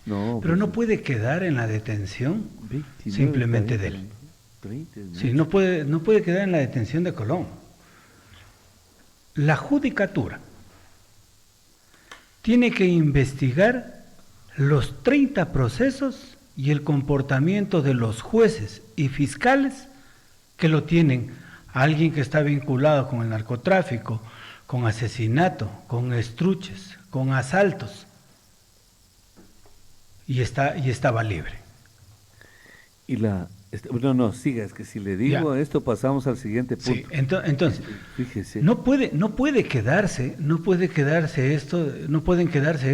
No, pero pues, no puede quedar en la detención 29, simplemente 40, de él. 30, Sí, no puede quedar en la detención de Colón. La judicatura tiene que investigar los 30 procesos y el comportamiento de los jueces y fiscales que lo tienen a alguien que está vinculado con el narcotráfico, con asesinato, con estruches, con asaltos, y estaba libre. Y no, siga, es que si le digo Ya. esto pasamos al siguiente Sí, punto. entonces, Fíjese. no pueden quedarse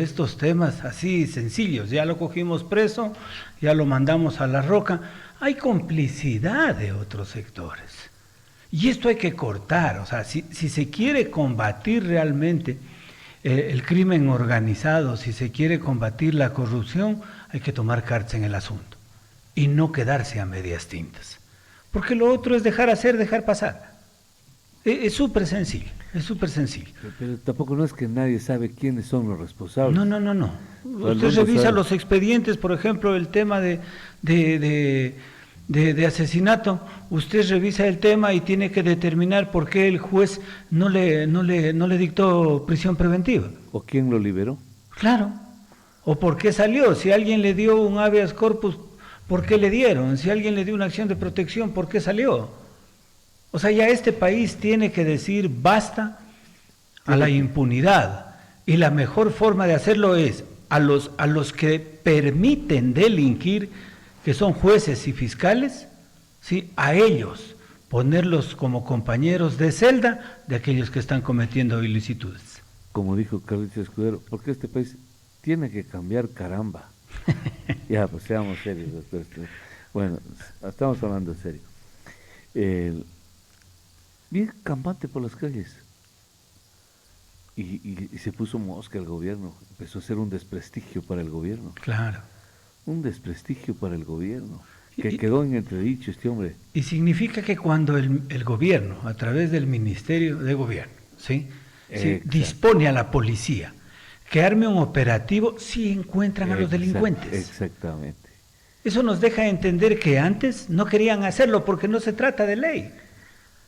estos temas así sencillos. Ya lo cogimos preso, ya lo mandamos a la roca. Hay complicidad de otros sectores. Y esto hay que cortar. O sea, si se quiere combatir realmente el crimen organizado, si se quiere combatir la corrupción, hay que tomar cartas en el asunto y no quedarse a medias tintas. Porque lo otro es dejar hacer, dejar pasar. Es súper sencillo, es súper sencillo. Pero tampoco no es que nadie sabe quiénes son los responsables. No. Todo el Usted mundo revisa sabe. los expedientes, por ejemplo, el tema de asesinato. Usted revisa el tema y tiene que determinar por qué el juez no le dictó prisión preventiva. ¿O quién lo liberó? Claro. ¿O por qué salió? Si alguien le dio un habeas corpus, ¿por qué le dieron? Si alguien le dio una acción de protección, ¿por qué salió? O sea, ya este país tiene que decir basta a la impunidad. Y la mejor forma de hacerlo es a los que permiten delinquir, que son jueces y fiscales, ¿sí? A ellos ponerlos como compañeros de celda de aquellos que están cometiendo ilicitudes. Como dijo Carlitos Escudero, porque este país tiene que cambiar, caramba. Ya, pues seamos serios, doctor. Bueno, estamos hablando en serio. Bien campante por las calles. Y se puso mosca el gobierno. Empezó a ser un desprestigio para el gobierno. Claro. Un desprestigio para el gobierno. Que quedó en entredicho este hombre. Y significa que cuando el gobierno, a través del Ministerio de Gobierno, ¿sí? Sí, dispone a la policía que arme un operativo si encuentran a los delincuentes. Exactamente. Eso nos deja entender que antes no querían hacerlo porque no se trata de ley.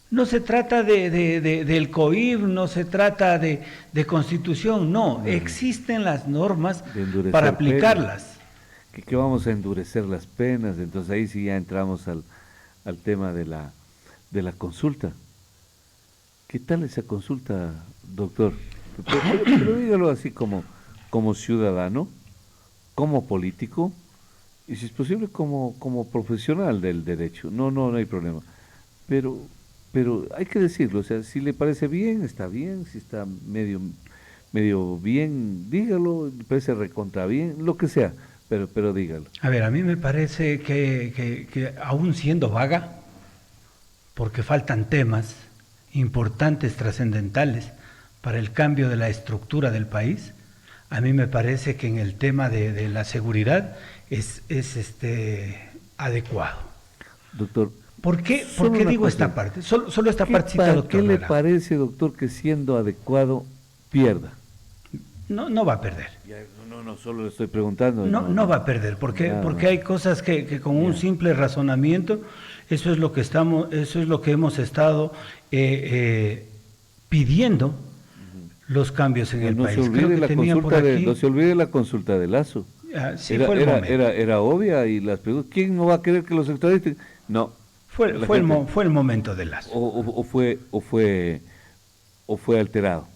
No se trata del COIP, no se trata de constitución, no. Existen las normas para aplicarlas. Que vamos a endurecer las penas, entonces ahí sí ya entramos al tema de la consulta. ¿Qué tal esa consulta, doctor? Pero dígalo así como ciudadano, como político, y si es posible como profesional del derecho. No hay problema. Pero hay que decirlo, o sea, si le parece bien, está bien, si está medio bien, dígalo, le parece recontra bien, lo que sea, pero dígalo. A ver, a mí me parece que aún siendo vaga, porque faltan temas importantes, trascendentales, para el cambio de la estructura del país, a mí me parece que en el tema de la seguridad es adecuado. Doctor, ¿Por qué digo esta parte? Solo esta partecita, doctor. ¿Qué le parece, doctor, que siendo adecuado pierda? No va a perder. No, solo le estoy preguntando. No va a perder, porque hay cosas que con un simple razonamiento, eso es lo que hemos estado pidiendo los cambios en el país. No se olvide la consulta de Lazo. Sí, era obvia y las preguntas. ¿Quién no va a querer que los extraditen? No. Fue el momento de Lazo. O fue alterado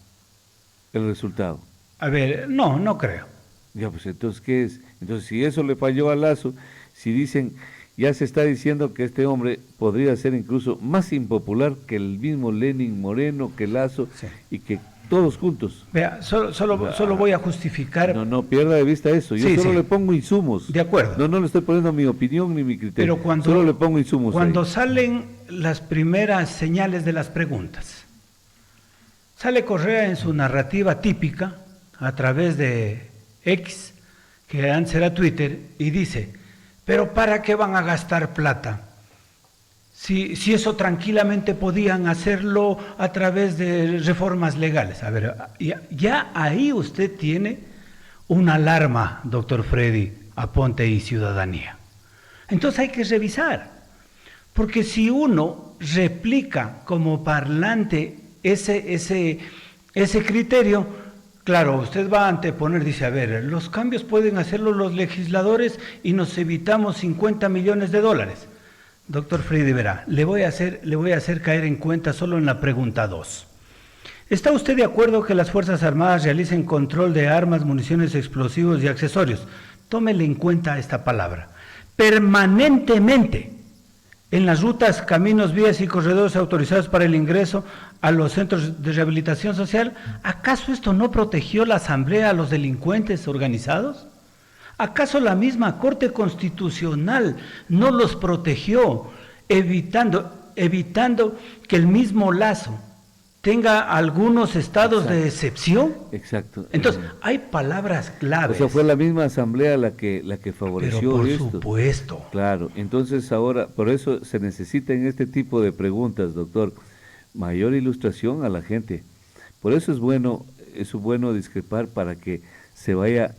el resultado. A ver, no creo. Ya, pues entonces, ¿qué es? Entonces, si eso le falló a Lazo, si dicen, ya se está diciendo que este hombre podría ser incluso más impopular que el mismo Lenin Moreno, que Lazo, sí, y que todos juntos. Vea, solo voy a justificar. No pierda de vista eso. Yo solo le pongo insumos. De acuerdo. No le estoy poniendo mi opinión ni mi criterio. Pero solo le pongo insumos. Cuando salen las primeras señales de las preguntas, sale Correa en su narrativa típica a través de X, que antes era Twitter, y dice: pero ¿para qué van a gastar plata? Si eso tranquilamente podían hacerlo a través de reformas legales. A ver, ya ahí usted tiene una alarma, doctor Freddy Aponte y ciudadanía. Entonces hay que revisar, porque si uno replica como parlante ese criterio, claro, usted va a anteponer, dice, a ver, los cambios pueden hacerlo los legisladores y nos evitamos 50 millones de dólares. Doctor Freddy, verá, le voy a hacer caer en cuenta solo en la pregunta 2. ¿Está usted de acuerdo que las Fuerzas Armadas realicen control de armas, municiones, explosivos y accesorios? Tómele en cuenta esta palabra. Permanentemente en las rutas, caminos, vías y corredores autorizados para el ingreso a los centros de rehabilitación social. ¿Acaso esto no protegió la Asamblea a los delincuentes organizados? ¿Acaso la misma Corte Constitucional no los protegió, evitando que el mismo Lazo tenga algunos estados de excepción? Exacto. Entonces, hay palabras claves. O sea, fue la misma asamblea la que favoreció esto. Por supuesto. Claro, entonces ahora, por eso se necesita en este tipo de preguntas, doctor, mayor ilustración a la gente. Por eso es bueno discrepar para que se vaya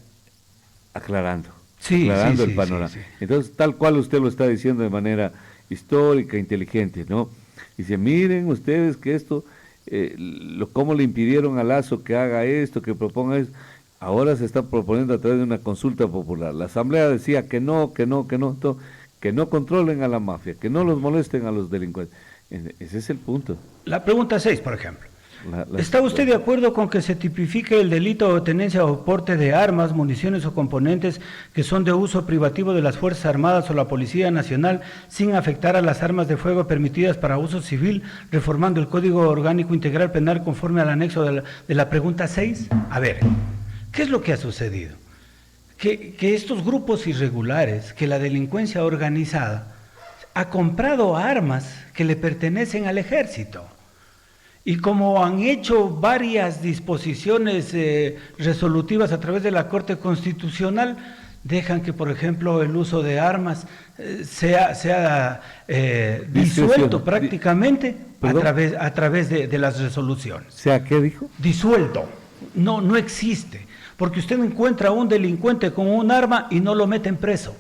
aclarando el panorama. Sí. Entonces, tal cual usted lo está diciendo de manera histórica, inteligente, ¿no? Dice, miren ustedes que esto, cómo le impidieron a Lazo que haga esto, que proponga esto. Ahora se está proponiendo a través de una consulta popular. La Asamblea decía que no controlen a la mafia, que no los molesten a los delincuentes. Ese es el punto. La pregunta 6, por ejemplo. ¿Está usted de acuerdo con que se tipifique el delito de tenencia o porte de armas, municiones o componentes que son de uso privativo de las Fuerzas Armadas o la Policía Nacional sin afectar a las armas de fuego permitidas para uso civil, reformando el Código Orgánico Integral Penal conforme al anexo de la pregunta 6? A ver, ¿qué es lo que ha sucedido? Que estos grupos irregulares, que la delincuencia organizada ha comprado armas que le pertenecen al ejército. Y como han hecho varias disposiciones resolutivas a través de la Corte Constitucional, dejan que, por ejemplo, el uso de armas sea disuelto prácticamente a través de las resoluciones. ¿Sea qué dijo? Disuelto. No existe. Porque usted encuentra a un delincuente con un arma y no lo meten preso.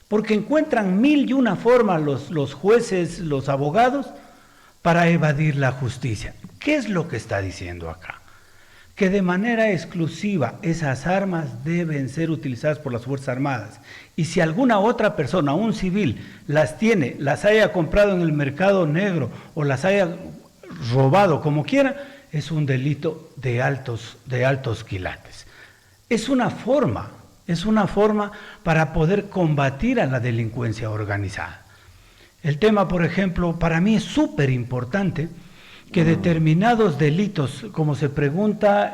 Porque encuentran 1001 formas los jueces, los abogados, para evadir la justicia. ¿Qué es lo que está diciendo acá? Que de manera exclusiva esas armas deben ser utilizadas por las Fuerzas Armadas. Y si alguna otra persona, un civil, las tiene, las haya comprado en el mercado negro o las haya robado como quiera, es un delito de altos quilates. Es una forma para poder combatir a la delincuencia organizada. El tema, por ejemplo, para mí es súper importante que determinados delitos, como se pregunta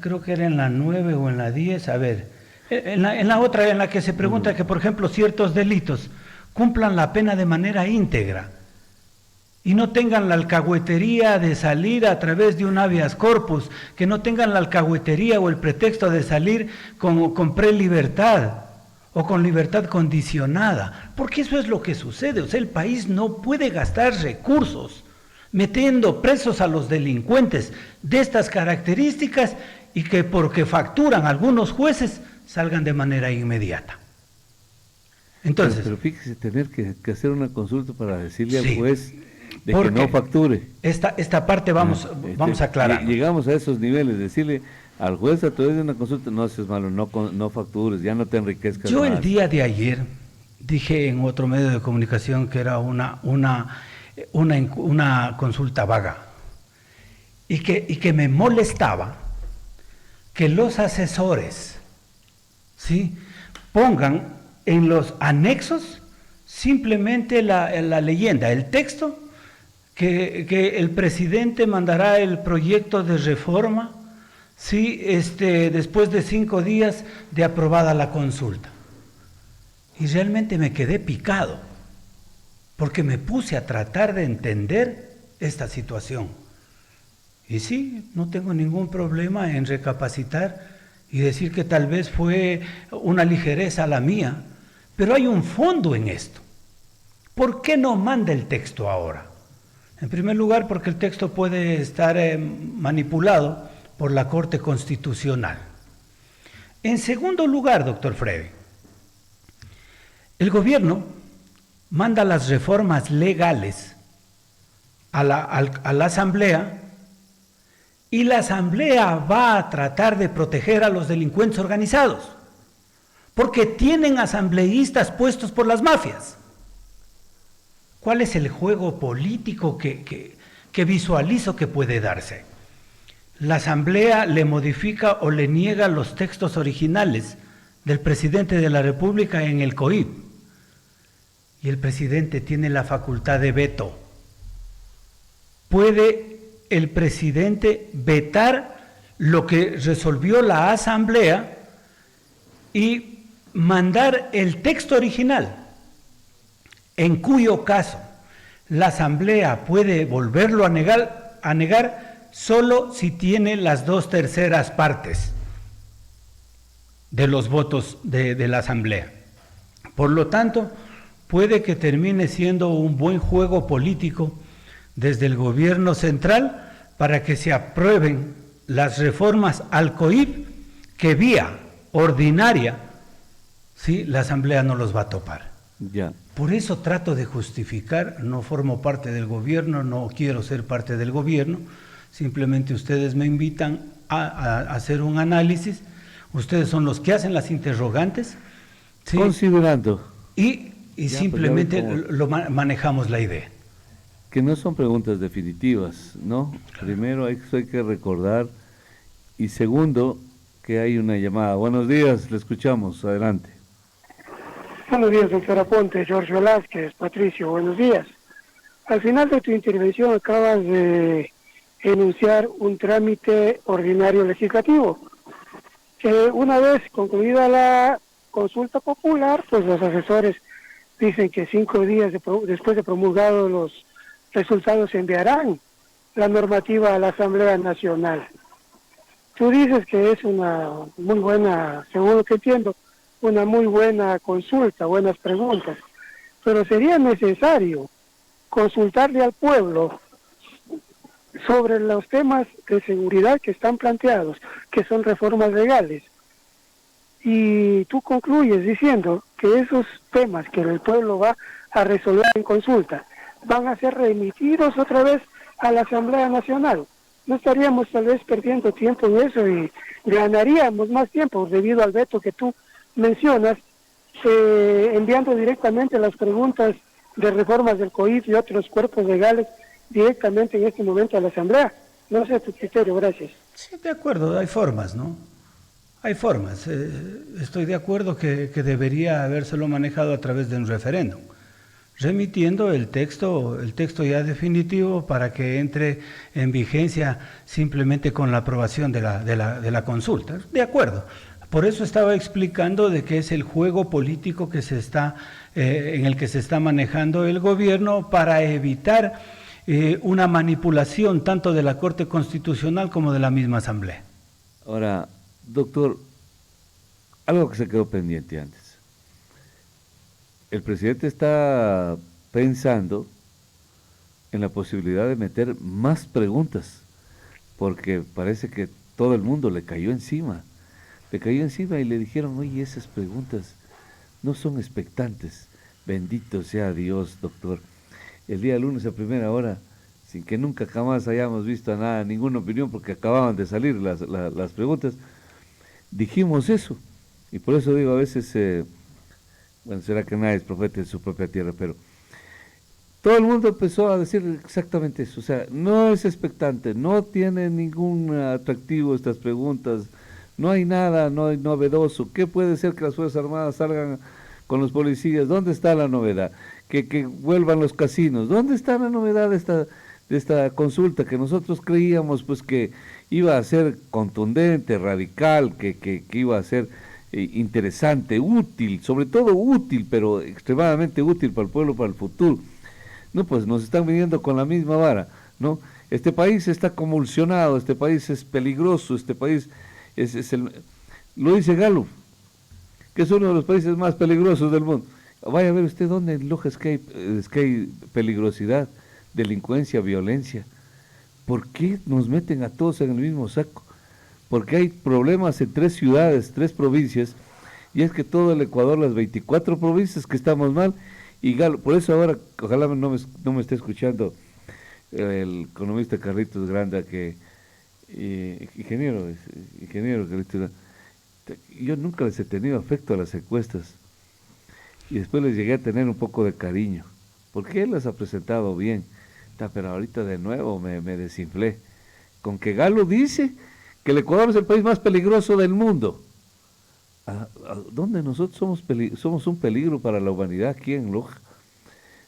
creo que era en la 9 o en la 10, a ver, en la otra, en la que se pregunta que, por ejemplo, ciertos delitos cumplan la pena de manera íntegra y no tengan la alcahuetería de salir a través de un habeas corpus, que no tengan la alcahuetería o el pretexto de salir con prelibertad o con libertad condicionada, porque eso es lo que sucede. O sea, el país no puede gastar recursos metiendo presos a los delincuentes de estas características y que porque facturan algunos jueces salgan de manera inmediata. Entonces, pero fíjese, tener que hacer una consulta para decirle al juez de que no facture. Esta parte vamos a aclarar. Llegamos a esos niveles, decirle al juez a través de una consulta, no haces malo, no factures, ya no te enriquezcas. Yo el día de ayer dije en otro medio de comunicación que era una consulta vaga y que me molestaba que los asesores, ¿sí?, pongan en los anexos simplemente la leyenda, el texto, que el presidente mandará el proyecto de reforma, sí, después de 5 días de aprobada la consulta. Y realmente me quedé picado, porque me puse a tratar de entender esta situación. Y sí, no tengo ningún problema en recapacitar y decir que tal vez fue una ligereza la mía, pero hay un fondo en esto. ¿Por qué no manda el texto ahora? En primer lugar, porque el texto puede estar manipulado por la Corte Constitucional. En segundo lugar, doctor Freddy, el gobierno manda las reformas legales a la Asamblea, y la Asamblea va a tratar de proteger a los delincuentes organizados, porque tienen asambleístas puestos por las mafias. ¿Cuál es el juego político que visualizo que puede darse? La Asamblea le modifica o le niega los textos originales del presidente de la República en el COIP, y el presidente tiene la facultad de veto. Puede el presidente vetar lo que resolvió la Asamblea y mandar el texto original, en cuyo caso la Asamblea puede volverlo a negar solo si tiene las 2/3 partes de los votos de la Asamblea. Por lo tanto, puede que termine siendo un buen juego político desde el gobierno central para que se aprueben las reformas al COIP que vía ordinaria, ¿sí?, la Asamblea no los va a topar. Ya. Por eso trato de justificar, no formo parte del gobierno, no quiero ser parte del gobierno, simplemente ustedes me invitan a hacer un análisis, ustedes son los que hacen las interrogantes, ¿sí?, considerando. Y simplemente manejamos la idea. Que no son preguntas definitivas, ¿no? Primero, eso hay que recordar. Y segundo, que hay una llamada. Buenos días, le escuchamos, adelante. Buenos días, doctora Ponte, George Velázquez, Patricio, buenos días. Al final de tu intervención acabas de enunciar un trámite ordinario legislativo, que una vez concluida la consulta popular, pues los asesores dicen que 5 días después de promulgados los resultados enviarán la normativa a la Asamblea Nacional. Tú dices que es una muy buena, según lo que entiendo, una muy buena consulta, buenas preguntas, pero sería necesario consultarle al pueblo sobre los temas de seguridad que están planteados, que son reformas legales. Y tú concluyes diciendo que esos temas que el pueblo va a resolver en consulta van a ser remitidos otra vez a la Asamblea Nacional. No estaríamos tal vez perdiendo tiempo en eso y ganaríamos más tiempo debido al veto que tú mencionas, enviando directamente las preguntas de reformas del COIF y otros cuerpos legales directamente en este momento a la Asamblea. No sé tu criterio, gracias. Sí, de acuerdo, hay formas, ¿no? Hay formas. Estoy de acuerdo que debería habérselo manejado a través de un referéndum, remitiendo el texto ya definitivo para que entre en vigencia simplemente con la aprobación de la consulta. De acuerdo. Por eso estaba explicando de que es el juego político que en el que se está manejando el gobierno para evitar una manipulación tanto de la Corte Constitucional como de la misma Asamblea. Ahora, doctor, algo que se quedó pendiente antes. El presidente está pensando en la posibilidad de meter más preguntas, porque parece que todo el mundo le cayó encima. Le cayó encima y le dijeron, oye, esas preguntas no son expectantes. Bendito sea Dios, doctor. El día lunes a primera hora, sin que nunca jamás hayamos visto nada, ninguna opinión, porque acababan de salir las preguntas, dijimos eso. Y por eso digo, a veces, bueno, será que nadie es profeta en su propia tierra, pero todo el mundo empezó a decir exactamente eso. O sea, no es expectante, no tiene ningún atractivo estas preguntas, no hay nada novedoso. ¿Qué puede ser que las Fuerzas Armadas salgan con los policías? ¿Dónde está la novedad? Que vuelvan los casinos. ¿Dónde está la novedad de esta consulta que nosotros creíamos pues que iba a ser contundente, radical, que iba a ser interesante, útil, sobre todo útil, pero extremadamente útil para el pueblo, para el futuro? No, pues nos están viniendo con la misma vara, ¿no? Este país está convulsionado, este país es peligroso, este país lo dice Gallup, que es uno de los países más peligrosos del mundo. Vaya a ver usted dónde en Loja es que hay peligrosidad, delincuencia, violencia. ¿Por qué nos meten a todos en el mismo saco? porque hay problemas en 3 ciudades, 3 provincias, y es que todo el Ecuador, las 24 provincias que estamos mal, y Galo, por eso ahora, ojalá no me esté escuchando el economista Carlitos Granda, que ingeniero Carlitos Granda, yo nunca les he tenido afecto a las encuestas, y después les llegué a tener un poco de cariño, porque él las ha presentado bien, pero ahorita de nuevo me desinflé, con que Galo dice que el Ecuador es el país más peligroso del mundo. ¿Dónde nosotros somos un peligro para la humanidad aquí en Loja?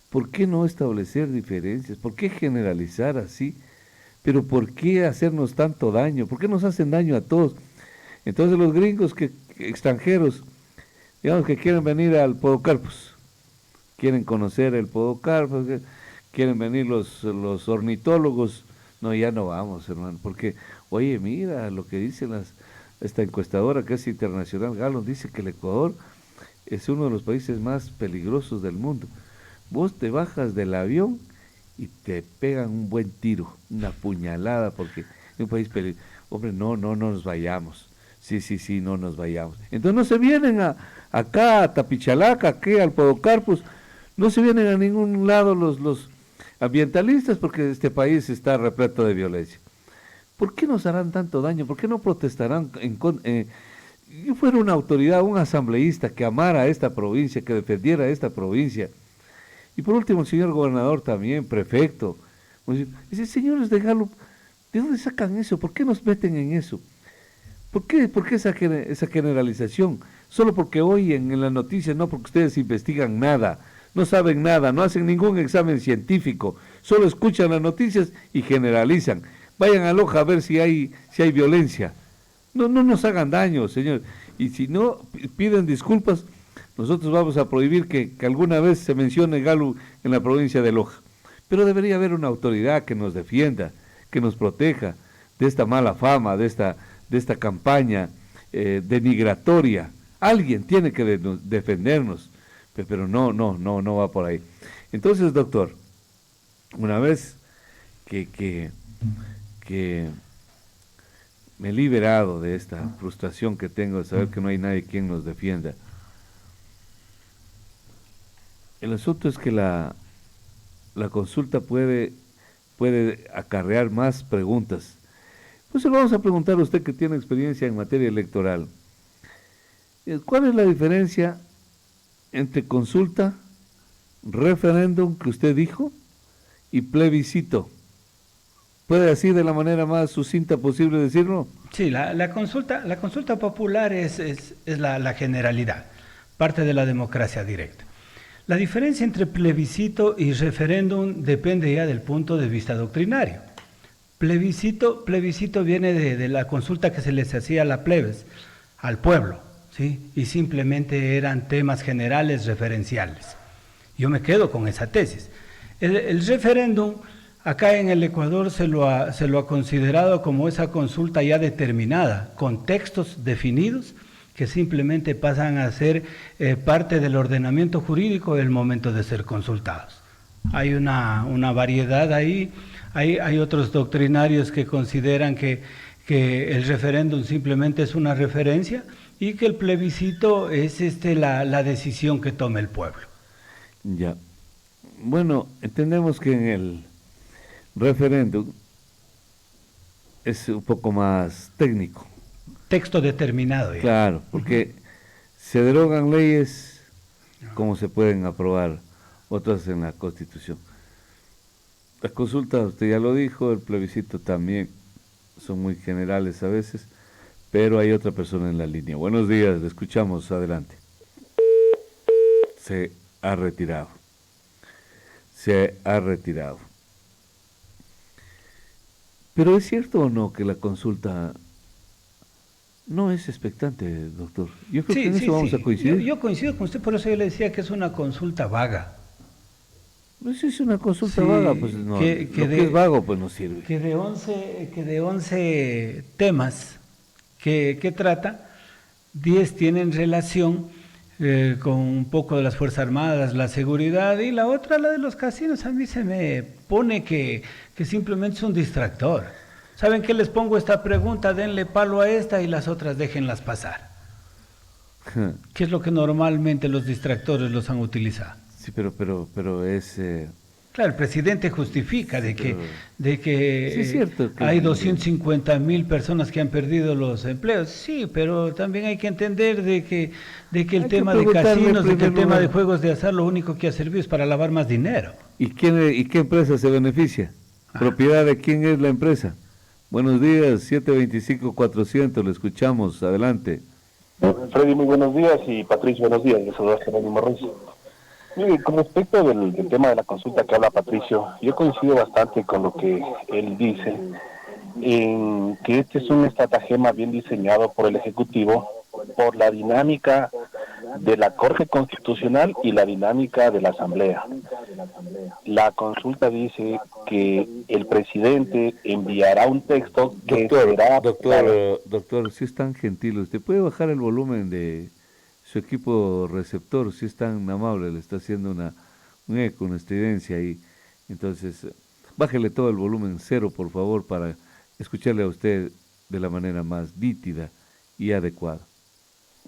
¿Por qué no establecer diferencias? ¿Por qué generalizar así? ¿Pero por qué hacernos tanto daño? ¿Por qué nos hacen daño a todos? Entonces los gringos extranjeros, digamos que quieren venir al Podocarpus, quieren conocer el Podocarpus, quieren venir los ornitólogos. No, ya no vamos, hermano, porque, oye, mira lo que dicen esta encuestadora que es internacional, Galo, dice que el Ecuador es uno de los países más peligrosos del mundo. Vos te bajas del avión y te pegan un buen tiro, una puñalada, porque es un país peligroso. Hombre, no nos vayamos. Sí, no nos vayamos. Entonces no se vienen acá a Tapichalaca, aquí al Podocarpus, no se vienen a ningún lado los ambientalistas, porque este país está repleto de violencia. ¿Por qué nos harán tanto daño? ¿Por qué no protestarán yo fuera una autoridad, un asambleísta que amara a esta provincia, que defendiera a esta provincia? Y por último, el señor gobernador también, prefecto. Dice, señores de Galo, ¿de dónde sacan eso? ¿Por qué nos meten en eso? ¿Por qué esa generalización? Solo porque oyen en las noticias, no porque ustedes investigan nada, no saben nada, no hacen ningún examen científico, solo escuchan las noticias y generalizan. Vayan a Loja a ver si hay violencia. No nos hagan daño, señor. Y si no piden disculpas, nosotros vamos a prohibir que alguna vez se mencione Galo en la provincia de Loja. Pero debería haber una autoridad que nos defienda, que nos proteja de esta mala fama, de esta campaña denigratoria. Alguien tiene que defendernos, pero no va por ahí. Entonces, doctor, una vez que me he liberado de esta frustración que tengo de saber que no hay nadie quien nos defienda, el asunto es que la consulta puede acarrear más preguntas. Pues le vamos a preguntar a usted que tiene experiencia en materia electoral. ¿Cuál es la diferencia entre consulta, referéndum que usted dijo y plebiscito? ¿Puede así de la manera más sucinta posible decirlo? Sí, la consulta popular es la generalidad, parte de la democracia directa. La diferencia entre plebiscito y referéndum depende ya del punto de vista doctrinario. Plebiscito viene de la consulta que se les hacía a la plebes, al pueblo, ¿sí? Y simplemente eran temas generales referenciales. Yo me quedo con esa tesis. El referéndum, acá en el Ecuador se lo ha considerado como esa consulta ya determinada, con textos definidos que simplemente pasan a ser parte del ordenamiento jurídico del momento de ser consultados. Hay una variedad ahí. Hay otros doctrinarios que consideran que el referéndum simplemente es una referencia y que el plebiscito es la decisión que tome el pueblo. Ya. Bueno, entendemos que en el referéndum es un poco más técnico. Texto determinado. Ya. Claro, porque se derogan leyes como se pueden aprobar otras en la Constitución. La consulta, usted ya lo dijo, el plebiscito también, son muy generales a veces, pero hay otra persona en la línea. Buenos días, le escuchamos, adelante. Se ha retirado. Pero ¿es cierto o no que la consulta no es expectante, doctor? Yo creo que en eso vamos a coincidir. Yo coincido con usted, por eso yo le decía que es una consulta vaga. Pues es una consulta vaga, pues no, que es vago pues no sirve. Que de 11 temas que trata, 10 tienen relación con un poco de las Fuerzas Armadas, la seguridad, y la otra, la de los casinos, a mí se me pone que simplemente es un distractor. ¿Saben qué? Les pongo esta pregunta, denle palo a esta y las otras déjenlas pasar. ¿Qué es lo que normalmente los distractores los han utilizado? Sí, pero es... Claro, el presidente justifica de que sí, es cierto que hay 250,000 personas que han perdido los empleos. Sí, pero también hay que entender de que el tema de casinos, de que el tema de juegos de azar, lo único que ha servido es para lavar más dinero. ¿Y qué empresa se beneficia? ¿Propiedad de quién es la empresa? Buenos días, 725-400, lo escuchamos, adelante. Freddy, muy buenos días, y Patricio, buenos días, yo soy Jerónimo Ruiz. Mire, con respecto del tema de la consulta que habla Patricio, yo coincido bastante con lo que él dice, en que este es un estratagema bien diseñado por el Ejecutivo, por la dinámica de la Corte Constitucional y la dinámica de la Asamblea. La consulta dice que el presidente enviará un texto que será... Doctor, si es tan gentil, ¿usted puede bajar el volumen de su equipo receptor? Si es tan amable, le está haciendo un eco, una estridencia ahí. Entonces, bájele todo el volumen cero, por favor, para escucharle a usted de la manera más nítida y adecuada.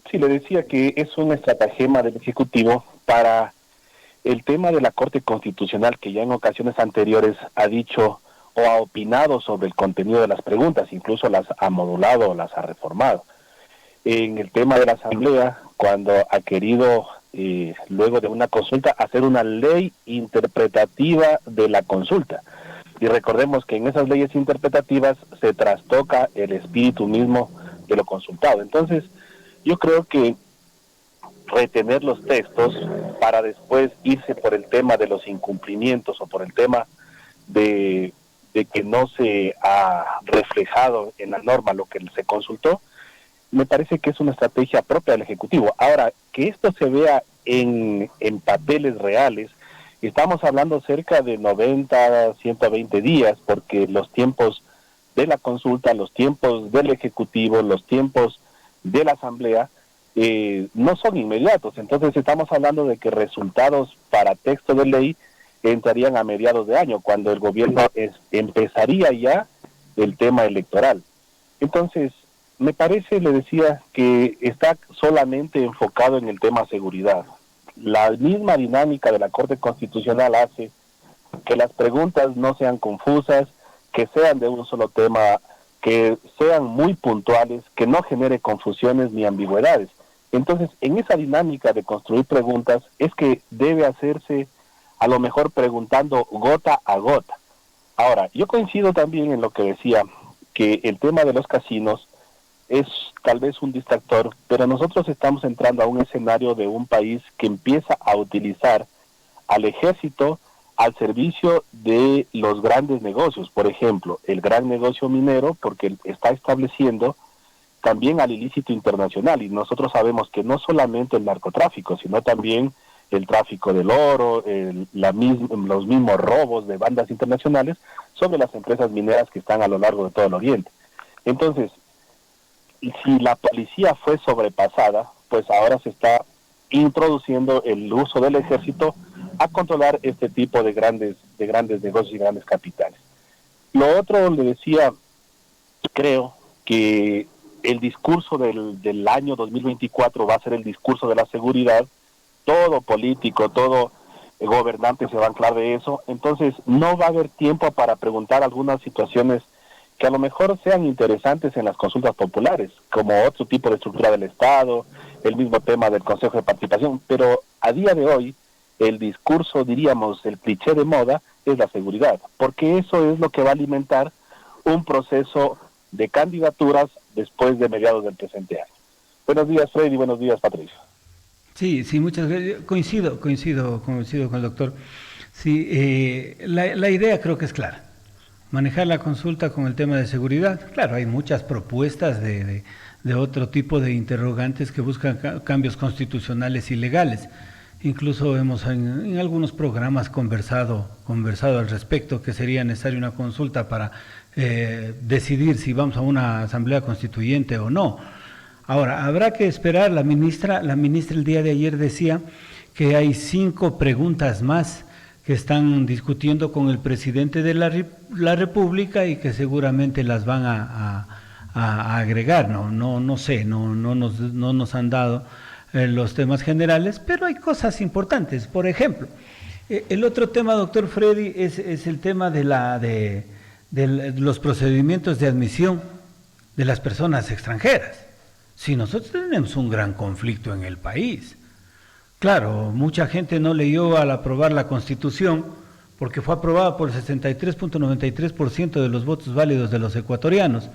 Sí, le decía que es un estratagema del Ejecutivo para el tema de la Corte Constitucional, que ya en ocasiones anteriores ha dicho o ha opinado sobre el contenido de las preguntas, incluso las ha modulado o las ha reformado. En el tema de la Asamblea, cuando ha querido, luego de una consulta, hacer una ley interpretativa de la consulta. Y recordemos que en esas leyes interpretativas se trastoca el espíritu mismo de lo consultado. Entonces, yo creo que retener los textos para después irse por el tema de los incumplimientos o por el tema de que no se ha reflejado en la norma lo que se consultó, me parece que es una estrategia propia del Ejecutivo. Ahora, que esto se vea en papeles reales, estamos hablando cerca de 90, 120 días, porque los tiempos de la consulta, los tiempos del Ejecutivo, los tiempos de la Asamblea no son inmediatos. Entonces estamos hablando de que resultados para texto de ley entrarían a mediados de año, cuando el gobierno empezaría ya el tema electoral. Entonces, me parece, le decía, que está solamente enfocado en el tema seguridad. La misma dinámica de la Corte Constitucional hace que las preguntas no sean confusas, que sean de un solo tema, que sean muy puntuales, que no genere confusiones ni ambigüedades. Entonces, en esa dinámica de construir preguntas es que debe hacerse, a lo mejor preguntando gota a gota. Ahora, yo coincido también en lo que decía, que el tema de los casinos es tal vez un distractor, pero nosotros estamos entrando a un escenario de un país que empieza a utilizar al ejército al servicio de los grandes negocios. Por ejemplo, el gran negocio minero, porque está estableciendo también al ilícito internacional, y nosotros sabemos que no solamente el narcotráfico, sino también el tráfico del oro, los mismos robos de bandas internacionales sobre las empresas mineras que están a lo largo de todo el Oriente. Entonces, si la policía fue sobrepasada, pues ahora se está introduciendo el uso del ejército a controlar este tipo de grandes negocios y grandes capitales. Lo otro, le decía, creo que el discurso del año 2024 va a ser el discurso de la seguridad. Todo político, todo gobernante se va a anclar de eso. Entonces no va a haber tiempo para preguntar algunas situaciones que a lo mejor sean interesantes en las consultas populares, como otro tipo de estructura del Estado, el mismo tema del Consejo de Participación, pero a día de hoy el discurso, diríamos, el cliché de moda es la seguridad, porque eso es lo que va a alimentar un proceso de candidaturas después de mediados del presente año. Buenos días, Freddy, buenos días, Patricio. Sí, muchas gracias. Coincido con el doctor. Sí, la idea creo que es clara. Manejar la consulta con el tema de seguridad. Claro, hay muchas propuestas de otro tipo de interrogantes que buscan cambios constitucionales y legales. Incluso hemos en algunos programas conversado al respecto, que sería necesaria una consulta para decidir si vamos a una asamblea constituyente o no. Ahora, habrá que esperar. La ministra el día de ayer decía que hay 5 preguntas más que están discutiendo con el presidente de la República y que seguramente las van a agregar. No sé, no nos han dado los temas generales, pero hay cosas importantes. Por ejemplo, el otro tema, doctor Freddy, es el tema de los procedimientos de admisión de las personas extranjeras. Si nosotros tenemos un gran conflicto en el país, claro, mucha gente no leyó al aprobar la Constitución, porque fue aprobada por el 63.93% de los votos válidos de los ecuatorianos.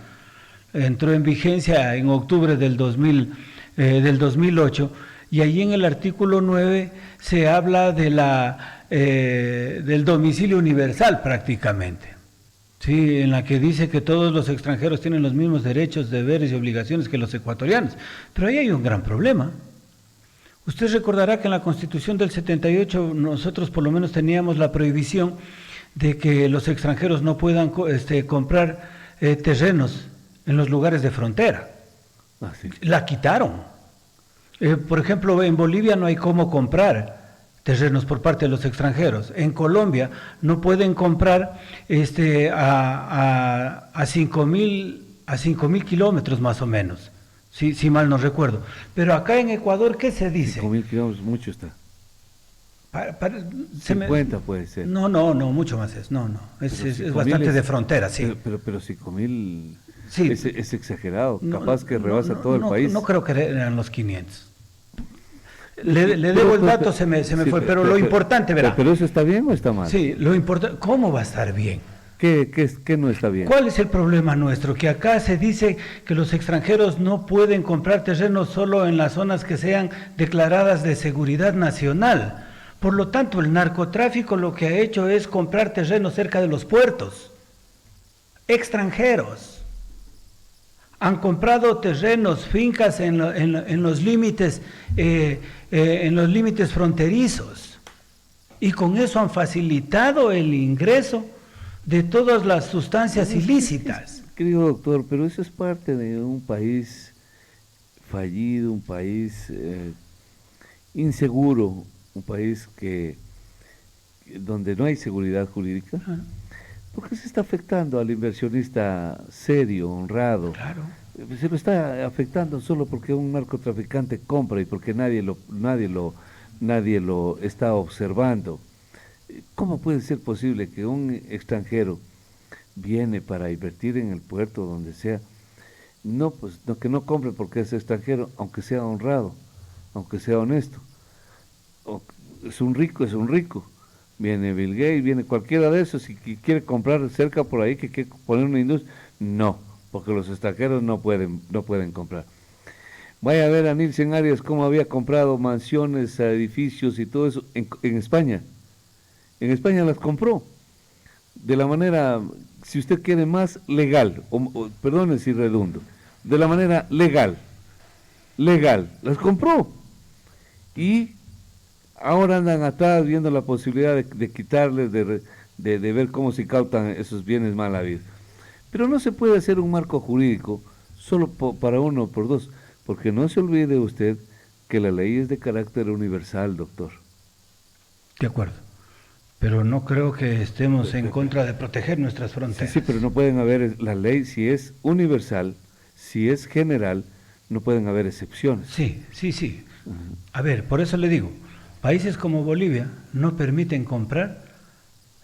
Entró en vigencia en octubre del 2008, y allí en el artículo 9 se habla del domicilio universal prácticamente. Sí, en la que dice que todos los extranjeros tienen los mismos derechos, deberes y obligaciones que los ecuatorianos. Pero ahí hay un gran problema. Usted recordará que en la Constitución del 78 nosotros por lo menos teníamos la prohibición de que los extranjeros no puedan comprar terrenos en los lugares de frontera. Ah, sí. La quitaron. Por ejemplo, en Bolivia no hay cómo comprar terrenos por parte de los extranjeros. En Colombia no pueden comprar a 5.000 kilómetros más o menos, si mal no recuerdo. Pero acá en Ecuador, ¿qué se dice? 5.000 kilómetros, mucho está. 50 puede ser. No, mucho más es. Es bastante de frontera, sí. Pero 5.000 sí. es exagerado, capaz que rebasa todo el país. No creo que eran los 500. Le debo el dato, se me fue, pero lo importante, verá. ¿Pero eso está bien o está mal? Sí, lo importante, ¿cómo va a estar bien? ¿Qué no está bien? ¿Cuál es el problema nuestro? Que acá se dice que los extranjeros no pueden comprar terrenos solo en las zonas que sean declaradas de seguridad nacional. Por lo tanto, el narcotráfico lo que ha hecho es comprar terrenos cerca de los puertos. Extranjeros han comprado terrenos, fincas en los límites fronterizos, y con eso han facilitado el ingreso de todas las sustancias ilícitas. Querido doctor, pero eso es parte de un país fallido, un país inseguro, un país donde no hay seguridad jurídica. ¿Por qué se está afectando al inversionista serio, honrado? Claro. Se lo está afectando solo porque un narcotraficante compra y porque nadie lo está observando. ¿Cómo puede ser posible que un extranjero viene para invertir en el puerto, donde sea? Que no compre porque es extranjero, aunque sea honrado, aunque sea honesto. Es un rico. Viene Bill Gates, viene cualquiera de esos y quiere comprar cerca por ahí, que quiere poner una industria. No, porque los extranjeros no pueden comprar. Vaya a ver a Nilsen Arias cómo había comprado mansiones, edificios y todo eso en España. En España las compró de la manera, si usted quiere, más legal, perdone si redundo, de la manera legal, las compró. Y ahora andan atrás viendo la posibilidad de quitarles, de ver cómo se cautan esos bienes mal habidos. Pero no se puede hacer un marco jurídico solo para uno o por dos, porque no se olvide usted que la ley es de carácter universal, doctor. De acuerdo, pero no creo que estemos en contra de proteger nuestras fronteras. Sí, pero no pueden haber, la ley si es universal, si es general, no pueden haber excepciones. Sí. A ver, por eso le digo, países como Bolivia no permiten comprar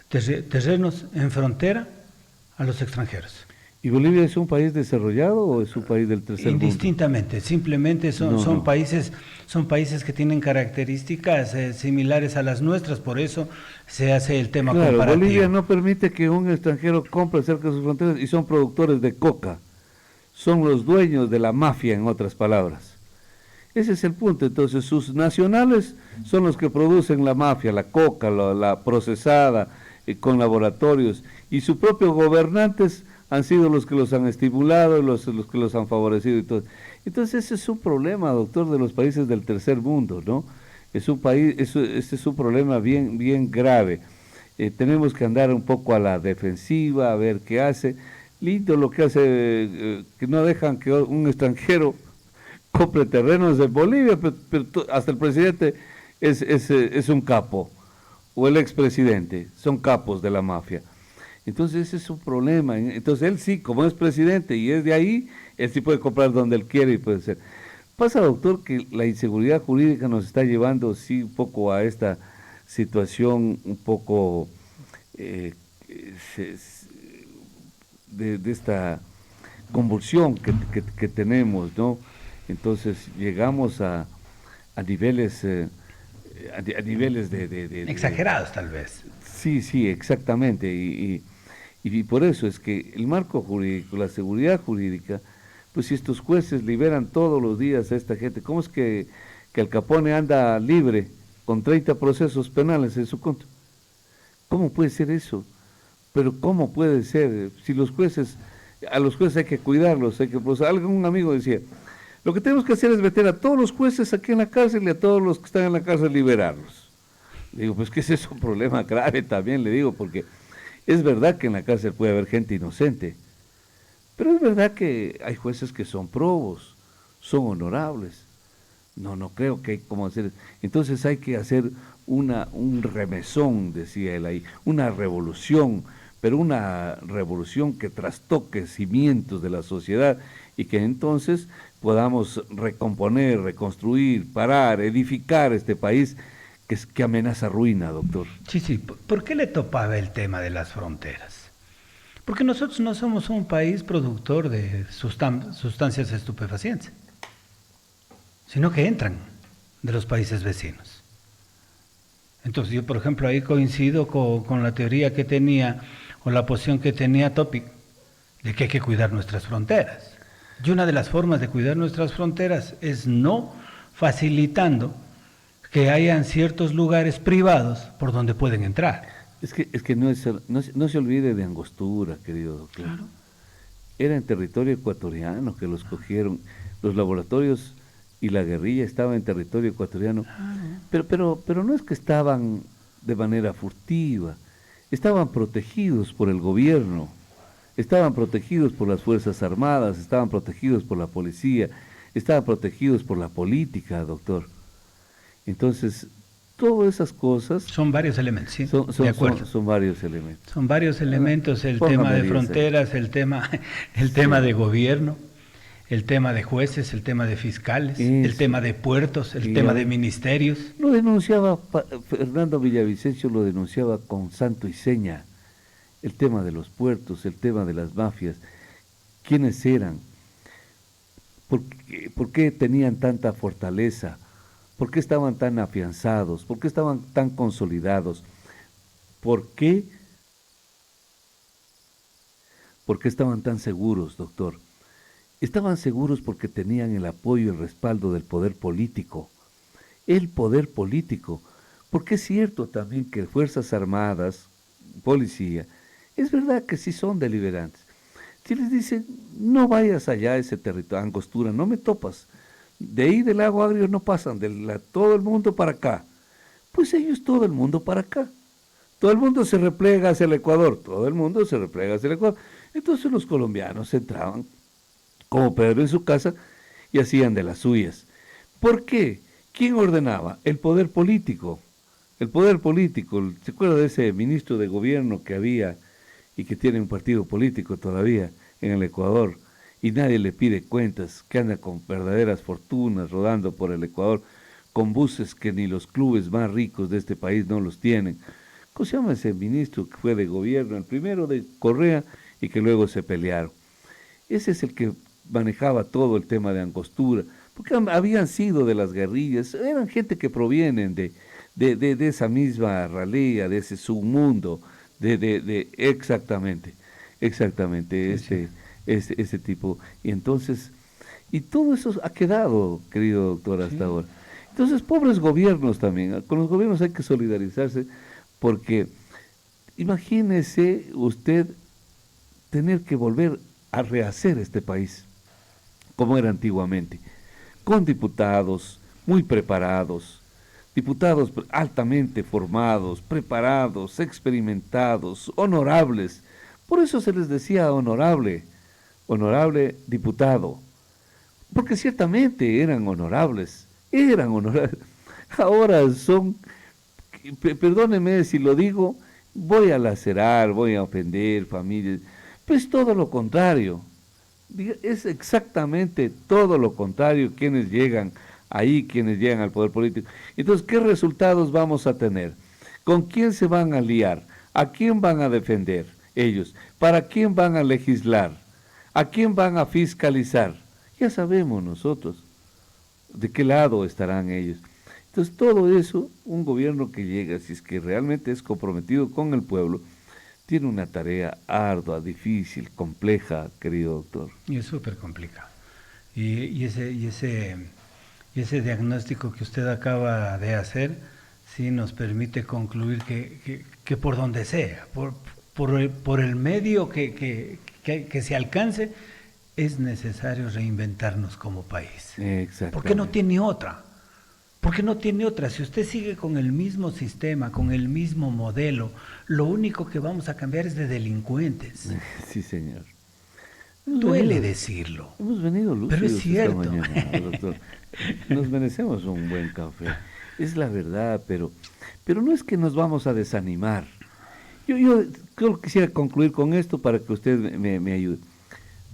terrenos en frontera a los extranjeros. ¿Y Bolivia es un país desarrollado o es un país del tercer mundo? Indistintamente, simplemente son países que tienen características similares a las nuestras, por eso se hace el tema comparativo. Bolivia no permite que un extranjero compre cerca de sus fronteras y son productores de coca, son los dueños de la mafia, en otras palabras. Ese es el punto. Entonces sus nacionales son los que producen la mafia, la coca, la procesada, con laboratorios, y sus propios gobernantes han sido los que los han estimulado, los que los han favorecido y todo. Entonces ese es un problema, doctor, de los países del tercer mundo, ¿no? Este es un problema bien grave. Tenemos que andar un poco a la defensiva, a ver qué hace. Lindo lo que hace, que no dejan que un extranjero compre terrenos en Bolivia, pero hasta el presidente es un capo. o el expresidente son capos de la mafia. Entonces ese es un problema. Entonces él sí, como es presidente y es de ahí, él sí puede comprar donde él quiere y puede ser. Pasa, doctor, que la inseguridad jurídica nos está llevando sí un poco a esta situación un poco se- se- de esta convulsión que tenemos, ¿no? Entonces llegamos a niveles a niveles Exagerados tal vez. sí, sí, exactamente. Y por eso es que el marco jurídico, la seguridad jurídica, pues si estos jueces liberan todos los días a esta gente, ¿cómo es que Al Capone anda libre con 30 procesos penales en su contra? ¿Cómo puede ser eso? Pero ¿cómo puede ser? Si los jueces, a los jueces hay que cuidarlos, hay que procesar. Algún amigo decía, lo que tenemos que hacer es meter a todos los jueces aquí en la cárcel y a todos los que están en la cárcel liberarlos. Le digo, pues que ese es un problema grave también, le digo, porque es verdad que en la cárcel puede haber gente inocente, pero es verdad que hay jueces que son probos, son honorables. No creo que hay cómo hacer. Entonces hay que hacer un remesón, decía él ahí, una revolución, pero una revolución que trastoque cimientos de la sociedad y que entonces podamos recomponer, reconstruir, parar, edificar este país que amenaza ruina, doctor. Sí, sí. ¿Por qué le topaba el tema de las fronteras? Porque nosotros no somos un país productor de sustancias estupefacientes, sino que entran de los países vecinos. Entonces yo, por ejemplo, ahí coincido con la teoría que tenía, o la posición que tenía Topic, de que hay que cuidar nuestras fronteras. Y una de las formas de cuidar nuestras fronteras es no facilitando que hayan ciertos lugares privados por donde pueden entrar. Es que no se olvide de Angostura, querido doctor. Claro. Era en territorio ecuatoriano que los cogieron. Los laboratorios y la guerrilla estaban en territorio ecuatoriano. Pero no es que estaban de manera furtiva. Estaban protegidos por el gobierno. Estaban protegidos por las Fuerzas Armadas. Estaban protegidos por la policía. Estaban protegidos por la política, doctor. Entonces, todas esas cosas... Son varios elementos, sí, de acuerdo. Son varios elementos. Son varios elementos, el Póngame tema de 10 fronteras, el tema de gobierno, el tema de jueces, el tema de fiscales, el tema de puertos, el tema de ministerios. Lo denunciaba, Fernando Villavicencio lo denunciaba con santo y seña, el tema de los puertos, el tema de las mafias, quiénes eran, por qué tenían tanta fortaleza, por qué estaban tan afianzados, por qué estaban tan consolidados, por qué estaban tan seguros, doctor. Estaban seguros porque tenían el apoyo y el respaldo del poder político. El poder político. Porque es cierto también que Fuerzas Armadas, policía, es verdad que sí son deliberantes. Si les dicen, no vayas allá a ese territorio, Angostura, no me topas. De ahí del lago Agrio no pasan, todo el mundo para acá. Pues ellos todo el mundo para acá. Todo el mundo se replega hacia el Ecuador, todo el mundo se replega hacia el Ecuador. Entonces los colombianos entraban como Pedro en su casa y hacían de las suyas. ¿Por qué? ¿Quién ordenaba? El poder político. El poder político. ¿Se acuerda de ese ministro de gobierno que había y que tiene un partido político todavía en el Ecuador? Y nadie le pide cuentas, que anda con verdaderas fortunas rodando por el Ecuador, con buses que ni los clubes más ricos de este país no los tienen. ¿Cómo se llama ese ministro que fue de gobierno, el primero de Correa y que luego se pelearon? Ese es el que manejaba todo el tema de Angostura, porque habían sido de las guerrillas, eran gente que provienen de esa misma ralea, de ese submundo, exactamente, sí. Ese tipo. Y entonces, y todo eso ha quedado, querido doctor, hasta ahora. Entonces, pobres gobiernos también, con los gobiernos hay que solidarizarse, porque imagínese usted tener que volver a rehacer este país, como era antiguamente, con diputados muy preparados, diputados altamente formados, preparados, experimentados, honorables. Por eso se les decía honorable diputado, porque ciertamente eran honorables. Ahora son perdóneme si lo digo, voy a lacerar, voy a ofender familias, pues todo lo contrario. Es exactamente todo lo contrario quienes llegan ahí, quienes llegan al poder político. Entonces, ¿qué resultados vamos a tener? ¿Con quién se van a aliar? ¿A quién van a defender ellos? ¿Para quién van a legislar? ¿A quién van a fiscalizar? Ya sabemos nosotros de qué lado estarán ellos. Entonces, todo eso, un gobierno que llega, si es que realmente es comprometido con el pueblo, tiene una tarea ardua, difícil, compleja, querido doctor. Y es súper complicado. Y ese diagnóstico que usted acaba de hacer, sí nos permite concluir que por donde sea, por el medio que se alcance, es necesario reinventarnos como país. Exactamente. Porque no tiene otra. Porque no tiene otra. Si usted sigue con el mismo sistema, con el mismo modelo, lo único que vamos a cambiar es de delincuentes. Sí, señor. Duele decirlo. Hemos venido lúcidos pero es cierto. esta mañana, doctor. Nos merecemos un buen café. Es la verdad, pero no es que nos vamos a desanimar. Yo creo que quisiera concluir con esto para que usted me ayude.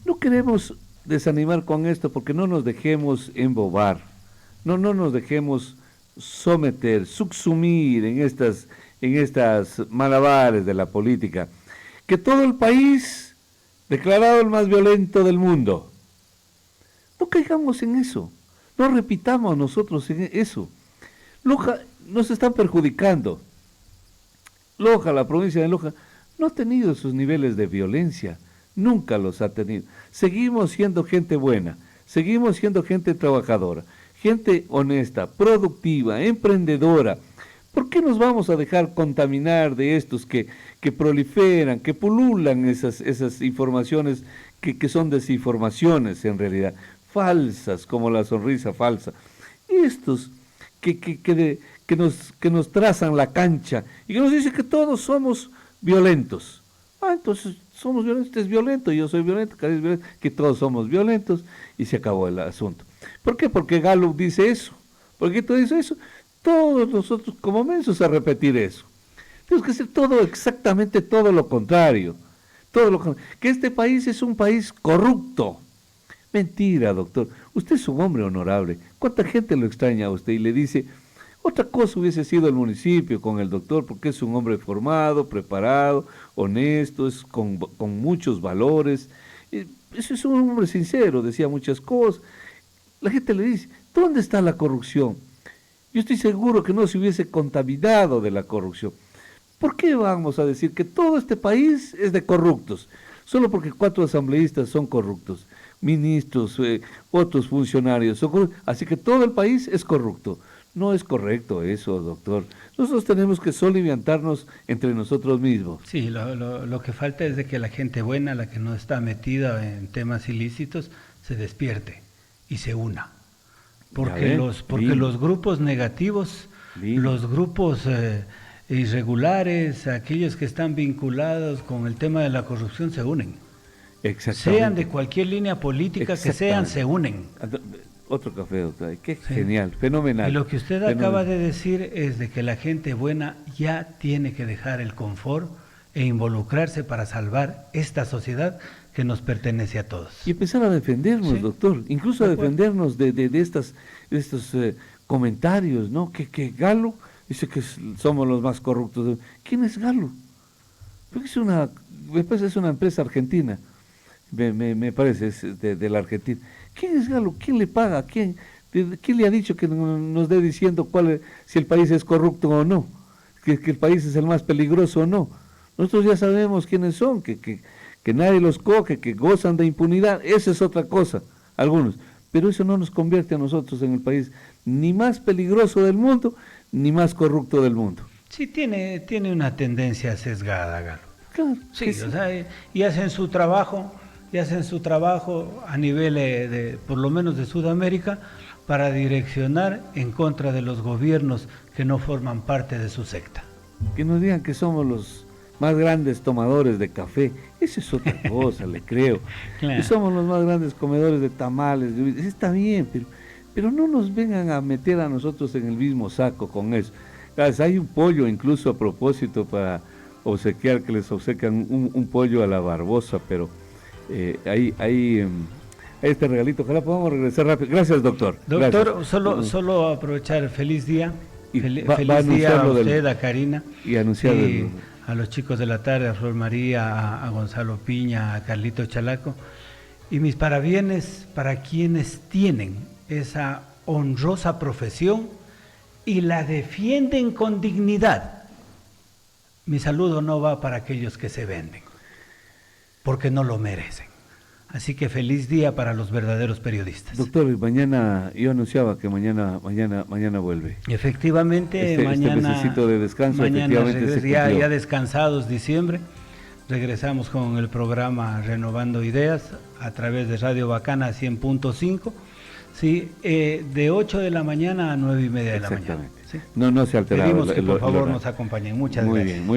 No queremos desanimar con esto porque no nos dejemos embobar. No nos dejemos someter, subsumir en estas malabares de la política. Que todo el país, declarado el más violento del mundo. No caigamos en eso. No repitamos nosotros en eso. Loja nos están perjudicando. Loja, la provincia de Loja, no ha tenido esos niveles de violencia. Nunca los ha tenido. Seguimos siendo gente buena. Seguimos siendo gente trabajadora. Gente honesta, productiva, emprendedora. ¿Por qué nos vamos a dejar contaminar de estos que proliferan, que pululan esas informaciones que son desinformaciones en realidad, falsas como la sonrisa falsa? Estos que nos trazan la cancha y que nos dicen que todos somos violentos. Entonces somos violentos, usted es violento, yo soy violento, Cari es violento, que todos somos violentos y se acabó el asunto. ¿Por qué? Porque Gallup dice eso. ¿Por qué tú dices eso? Todos nosotros como mensos a repetir eso. Tenemos que hacer todo, exactamente todo lo contrario. Que este país es un país corrupto. Mentira, doctor. Usted es un hombre honorable. ¿Cuánta gente lo extraña a usted y le dice, otra cosa hubiese sido el municipio con el doctor, porque es un hombre formado, preparado, honesto, es con muchos valores. Eso es un hombre sincero, decía muchas cosas. La gente le dice, ¿dónde está la corrupción? Yo estoy seguro que no se hubiese contaminado de la corrupción. ¿Por qué vamos a decir que todo este país es de corruptos? Solo porque 4 asambleístas son corruptos, ministros, otros funcionarios son corruptos, así que todo el país es corrupto. No es correcto eso, doctor. Nosotros tenemos que soliviantarnos entre nosotros mismos. Sí, lo que falta es de que la gente buena, la que no está metida en temas ilícitos, se despierte y se una. Porque los grupos negativos, los grupos irregulares, aquellos que están vinculados con el tema de la corrupción, se unen. Exactamente. Sean de cualquier línea política que sean, se unen. Otro café, doctor. Qué Sí. genial, fenomenal. Y lo que usted acaba de decir es de que la gente buena ya tiene que dejar el confort e involucrarse para salvar esta sociedad que nos pertenece a todos. Y empezar a defendernos, Sí. doctor, incluso a defendernos de estos comentarios, ¿no? Que Galo dice que somos los más corruptos. ¿Quién es Galo? Porque es una empresa argentina, me parece, es de la Argentina. ¿Quién es Galo? ¿Quién le paga? ¿Quién le ha dicho que nos dé diciendo si el país es corrupto o no? Que el país es el más peligroso o no. Nosotros ya sabemos quiénes son, que nadie los coge, que gozan de impunidad. Esa es otra cosa, algunos. Pero eso no nos convierte a nosotros en el país ni más peligroso del mundo, ni más corrupto del mundo. Sí, tiene una tendencia sesgada, Galo. Claro. Sí, o sea, y hacen su trabajo a nivel por lo menos de Sudamérica, para direccionar en contra de los gobiernos que no forman parte de su secta. Que nos digan que somos los más grandes tomadores de café, eso es otra cosa, le creo. Claro. Que somos los más grandes comedores de tamales, está bien, pero no nos vengan a meter a nosotros en el mismo saco con eso. Hay un pollo incluso a propósito para obsequiar, que les obsequian un pollo a la Barbosa, pero hay este regalito, ojalá podamos regresar rápido. Gracias, doctor. Doctor, Gracias. solo aprovechar, feliz día. Y Feliz va a día a anunciarlo usted, a Karina. y anunciar Sí, a los chicos de la tarde, a Flor María, a Gonzalo Piña, a Carlito Chalaco. Y mis parabienes para quienes tienen esa honrosa profesión y la defienden con dignidad. Mi saludo no va para aquellos que se venden, porque no lo merecen. Así que feliz día para los verdaderos periodistas. Doctor, y mañana, yo anunciaba que mañana vuelve. Efectivamente, Este mañana mesecito de descanso, mañana efectivamente, se ya cumplió. descansados diciembre, regresamos con el programa Renovando Ideas a través de Radio Bacana 100.5, sí, de 8 de la mañana a 9:30 de la mañana. Exactamente. ¿sí? No se ha alterado. Pedimos que por el favor horario. nos acompañen. Muchas Muy gracias. bien, muy